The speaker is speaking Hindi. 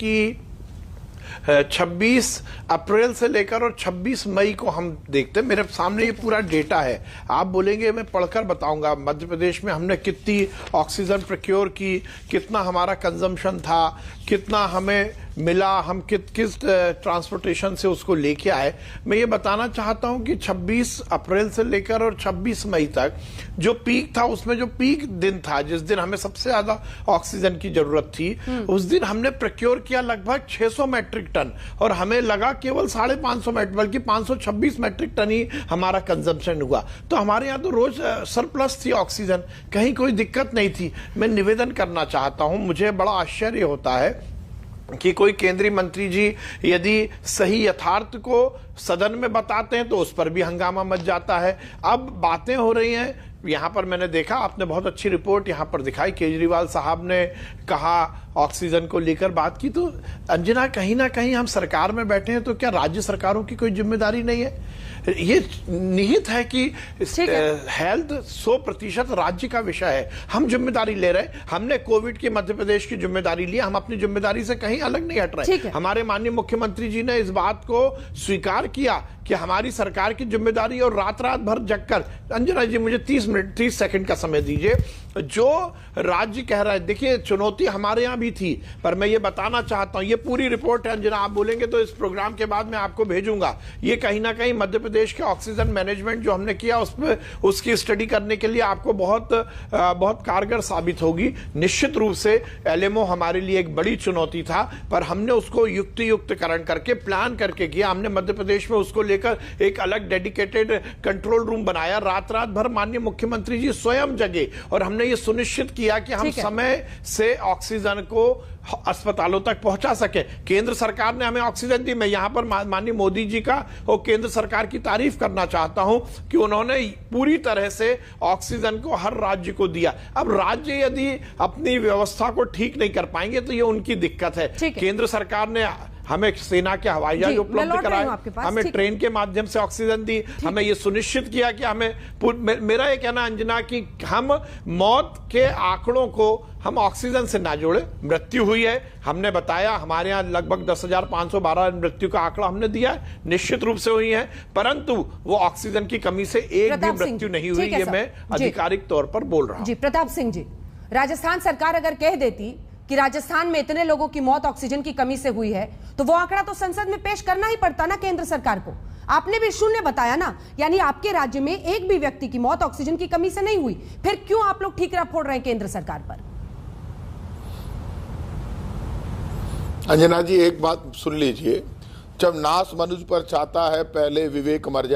कि 26 अप्रैल से लेकर और 26 मई को हम देखते हैं। मेरे सामने ये पूरा डेटा है। आप बोलेंगे मैं पढ़कर बताऊंगा मध्य प्रदेश में हमने कितनी ऑक्सीजन प्रोक्योर की, कितना हमारा कंजम्पशन था, कितना हमें मिला, हम किस ट्रांसपोर्टेशन से उसको लेके आए। मैं ये बताना चाहता हूं कि 26 अप्रैल से लेकर और 26 मई तक जो पीक था, उसमें जो पीक दिन था, जिस दिन हमें सबसे ज्यादा ऑक्सीजन की जरूरत थी, उस दिन हमने प्रोक्योर किया लगभग 600 मैट्रिक टन और हमें लगा केवल 550 मैट्रिक, बल्कि 526 मैट्रिक टन ही हमारा कंजम्पशन हुआ। तो हमारे यहाँ तो रोज सरप्लस थी ऑक्सीजन, कहीं कोई दिक्कत नहीं थी। मैं निवेदन करना चाहता हूं, मुझे बड़ा आश्चर्य होता है कि कोई केंद्रीय मंत्री जी यदि सही यथार्थ को सदन में बताते हैं तो उस पर भी हंगामा मच जाता है। अब बातें हो रही हैं, यहां पर मैंने देखा, आपने बहुत अच्छी रिपोर्ट यहां पर दिखाई, केजरीवाल साहब ने कहा ऑक्सीजन को लेकर बात की। तो अंजना, कहीं ना कहीं हम सरकार में बैठे हैं तो क्या राज्य सरकारों की कोई जिम्मेदारी नहीं है? ये निहित है कि हेल्थ 100% राज्य का विषय है। हम जिम्मेदारी ले रहे हैं, हमने कोविड की मध्य प्रदेश की जिम्मेदारी ली, हम अपनी जिम्मेदारी से कहीं अलग नहीं हट रहे। हमारे माननीय मुख्यमंत्री जी ने इस बात को स्वीकार किया कि हमारी सरकार की जिम्मेदारी, और रात भर जगकर, अंजना जी मुझे 30 सेकंड का समय दीजिए, जो राज्य कह रहा है, देखिए चुनौती हमारे यहां भी थी, पर मैं ये बताना चाहता हूं, ये पूरी रिपोर्ट है अंजना, आप बोलेंगे तो इस प्रोग्राम के बाद मैं आपको भेजूंगा। ये कहीं ना कहीं मध्य प्रदेश के ऑक्सीजन मैनेजमेंट जो हमने किया उसमें, उसकी स्टडी करने के लिए आपको बहुत कारगर साबित होगी। निश्चित रूप से एलएमओ हमारे लिए एक बड़ी चुनौती था, पर हमने उसको युक्तिकरण करके, प्लान करके किया। हमने मध्य प्रदेश में उसको लेकर एक अलग डेडिकेटेड कंट्रोल रूम बनाया। रात भर माननीय मुख्यमंत्री जी स्वयं जगे और हमने ये सुनिश्चित किया कि हम समय से ऑक्सीजन को अस्पतालों तक पहुंचा सके। केंद्र सरकार ने हमें ऑक्सीजन दी। मैं यहां पर माननीय मोदी जी का और केंद्र सरकार की तारीफ करना चाहता हूं कि उन्होंने पूरी तरह से ऑक्सीजन को हर राज्य को दिया। अब राज्य यदि अपनी व्यवस्था को ठीक नहीं कर पाएंगे तो ये उनकी दिक्कत है। केंद्र सरकार ने हमें सेना के हवाई जहाज उपलब्ध कराए, हमें ट्रेन के माध्यम से ऑक्सीजन दी, हमें यह सुनिश्चित किया कि हमें, मेरा ये कहना अंजना कि हम मौत के आंकड़ों को हम ऑक्सीजन से ना जोड़े। मृत्यु हुई है, हमने बताया हमारे यहाँ लगभग 10,512 मृत्यु का आंकड़ा हमने दिया है, निश्चित रूप से हुई है, परंतु वो ऑक्सीजन की कमी से एक भी मृत्यु नहीं हुई। ये मैं आधिकारिक तौर पर बोल रहा हूं। जी प्रताप सिंह जी, राजस्थान सरकार अगर कह देती कि राजस्थान में इतने लोगों की मौत ऑक्सीजन की कमी से हुई है, तो वो आंकड़ा तो संसद में पेश करना ही पड़ता ना केंद्र सरकार को। आपने भी शून्य बताया ना, यानी आपके राज्य में एक भी व्यक्ति की मौत ऑक्सीजन की कमी से नहीं हुई। फिर क्यों आप लोग ठीकरा फोड़ रहे हैं केंद्र सरकार पर? अंजना जी, एक बात सुन लीजिए, जब नाश मनुष्य पर चाहता है, पहले विवेक मर जाए।